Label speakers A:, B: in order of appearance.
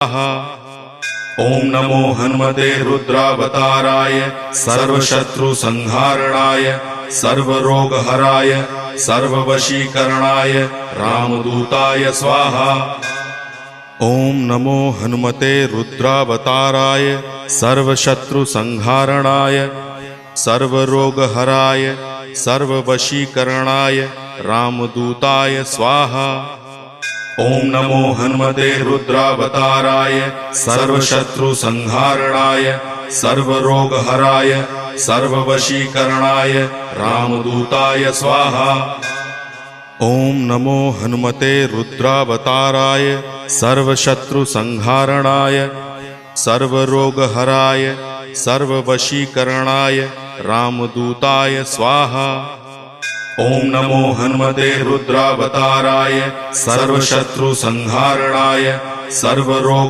A: ओम नमो हनुमते रुद्रावताराय सर्वशत्रुसंहारणाय सर्वरोगहराय सर्ववशीकरणाय रामदूताय स्वाहा। ओम नमो हनुमते रुद्रावताराय सर्वशत्रुसंहारणाय सर्वरोगहराय सर्ववशीकरणाय रामदूताय स्वाहा। ओम नमो हनुमते रुद्रावताराय सर्वशत्रुसंहारणाय सर्वरोगहराय सर्ववशीकरणाय रामदूताय स्वाहा। ओम नमो हनुमते रुद्रावताराय सर्वशत्रुसंहारणाय सर्वरोगहराय सर्ववशीकरणाय रामदूताय स्वाहा। ओम नमो हनुमते रुद्रावताराय सर्वशत्रुसंहारणाय सर्वरोग